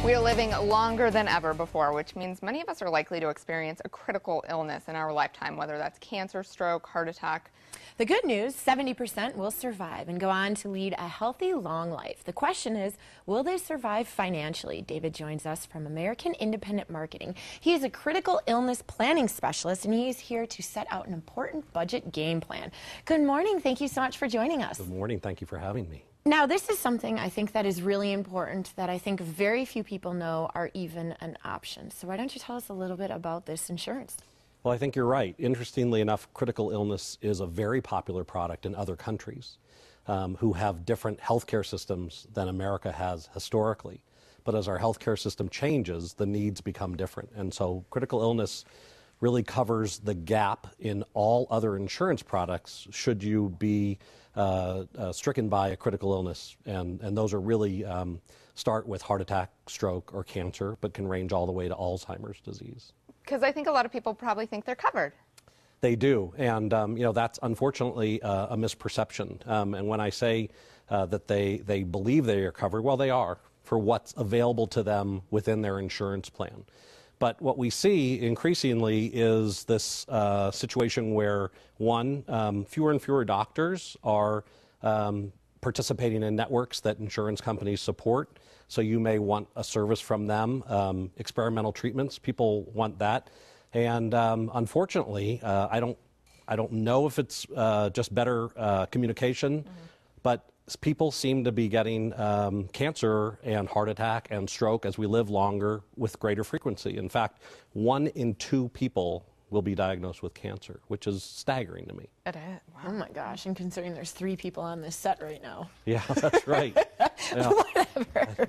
We are living longer than ever before, which means many of us are likely to experience a critical illness in our lifetime, whether that's cancer, stroke, heart attack. The good news, 70% will survive and go on to lead a healthy, long life. The question is, will they survive financially? David joins us from American Independent Marketing. He is a critical illness planning specialist, and he is here to set out an important budget game plan. Good morning. Thank you so much for joining us. Good morning. Thank you for having me. Now, this is something I think that is really important that I think very few people know are even an option. So why don't you tell us a little bit about this insurance? Well, I think you're right. Interestingly enough, critical illness is a very popular product in other countries who have different healthcare systems than America has historically. But as our healthcare system changes, the needs become different. And so critical illness really covers the gap in all other insurance products should you be stricken by a critical illness. And those are really start with heart attack, stroke, or cancer, but can range all the way to Alzheimer's disease. Because I think a lot of people probably think they're covered. They do, and that's unfortunately a misperception. And when I say that they believe they are covered, well, they are for what's available to them within their insurance plan. But what we see increasingly is this situation where, one, fewer and fewer doctors are participating in networks that insurance companies support. So you may want a service from them. Experimental treatments, people want that. And unfortunately, I don't know if it's just better communication, but people seem to be getting cancer and heart attack and stroke as we live longer with greater frequency. In fact, 1 in 2 people will be diagnosed with cancer, which is staggering to me. It is. Wow. Oh my gosh, and considering there's 3 people on this set right now. Yeah, that's right. Yeah. Whatever.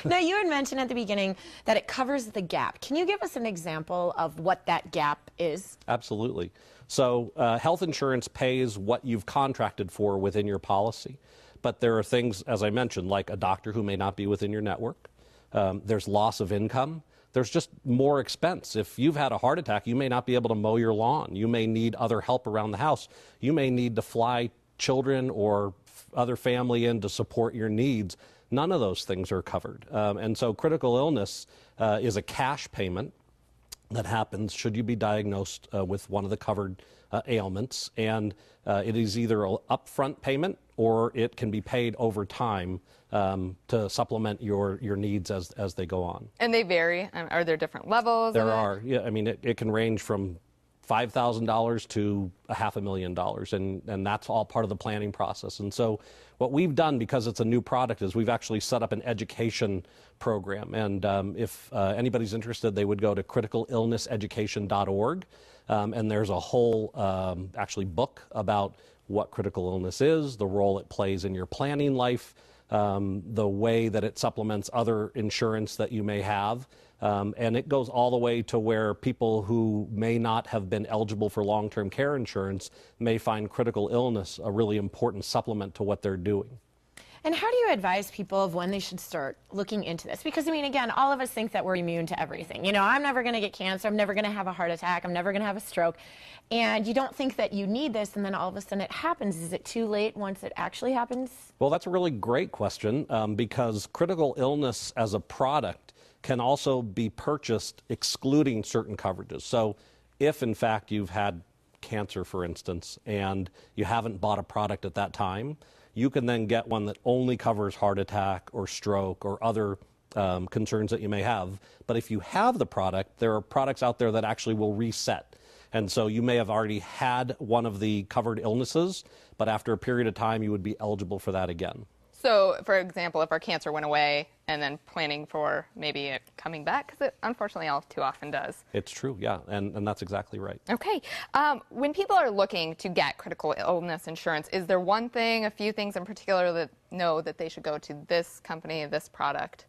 Now, you had mentioned at the beginning that it covers the gap. Can you give us an example of what that gap is? Absolutely. So health insurance pays what you've contracted for within your policy. But there are things, as I mentioned, like a doctor who may not be within your network. There's loss of income. There's just more expense. If you've had a heart attack, you may not be able to mow your lawn. You may need other help around the house. You may need to fly children or other family in to support your needs. None of those things are covered. And so critical illness is a cash payment that happens should you be diagnosed with one of the covered ailments. And it is either an upfront payment or it can be paid over time to supplement your needs as they go on. And they vary. Are there different levels? There are. Yeah, I mean, it can range from $5,000 to $500,000, and that's all part of the planning process. And so what we've done, because it's a new product, is we've actually set up an education program. And if anybody's interested, they would go to criticalillnesseducation.org, and there's a whole actually book about what critical illness is, the role it plays in your planning life, the way that it supplements other insurance that you may have. And it goes all the way to where people who may not have been eligible for long-term care insurance may find critical illness a really important supplement to what they're doing. And how do you advise people of when they should start looking into this? Because, I mean, again, all of us think that we're immune to everything. You know, I'm never going to get cancer. I'm never going to have a heart attack. I'm never going to have a stroke. And you don't think that you need this, and then all of a sudden it happens. Is it too late once it actually happens? Well, that's a really great question because critical illness as a product can also be purchased excluding certain coverages. So if, in fact, you've had cancer, for instance, and you haven't bought a product at that time, you can then get one that only covers heart attack or stroke or other concerns that you may have. But if you have the product, there are products out there that actually will reset. And so you may have already had one of the covered illnesses, but after a period of time, you would be eligible for that again. So, for example, if our cancer went away and then planning for maybe it coming back, because it unfortunately all too often does. It's true, yeah, and that's exactly right. Okay. When people are looking to get critical illness insurance, is there one thing, a few things in particular that know that they should go to this company, this product?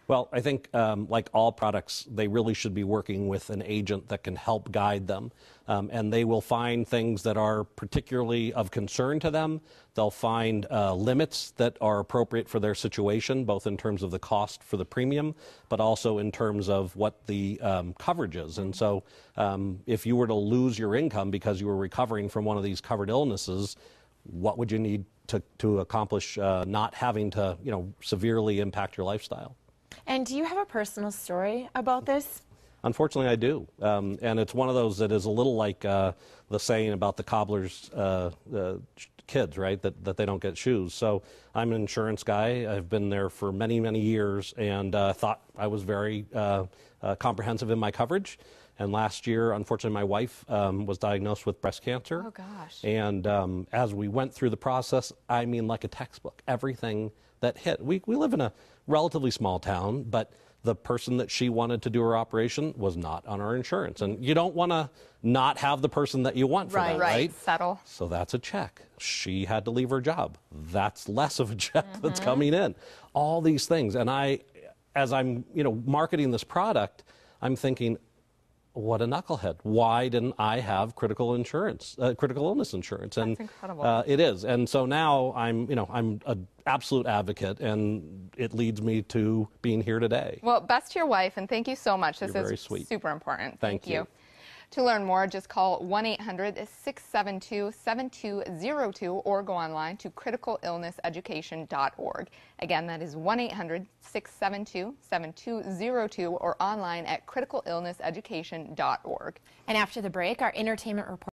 Well, I think like all products, they really should be working with an agent that can help guide them. And they will find things that are particularly of concern to them. They'll find limits that are appropriate for their situation, both in terms of the cost for the premium, but also in terms of what the coverage is. And so if you were to lose your income because you were recovering from one of these covered illnesses, what would you need to accomplish not having to, severely impact your lifestyle? And do you have a personal story about this? Unfortunately, I do. And it's one of those that is a little like the saying about the cobbler's kids, right? That they don't get shoes. So I'm an insurance guy. I've been there for many, many years and thought I was very comprehensive in my coverage. And last year, unfortunately, my wife was diagnosed with breast cancer. Oh, gosh. And as we went through the process, I mean, like a textbook, everything that hit. We live in a relatively small town, but the person that she wanted to do her operation was not on our insurance. And you don't want to not have the person that you want for that, right? Settle. So that's a check. She had to leave her job. That's less of a check that's coming in. All these things. And as I'm, marketing this product, I'm thinking, what a knucklehead. Why didn't I have critical insurance, critical illness insurance? And that's incredible. It is. And so now I'm an absolute advocate, and it leads me to being here today. Well, best to your wife, and thank you so much. This You're very is sweet. super important. Thank you. To learn more, just call 1-800-672-7202 or go online to criticalillnesseducation.org. Again, that is 1-800-672-7202 or online at criticalillnesseducation.org. And after the break, our entertainment report.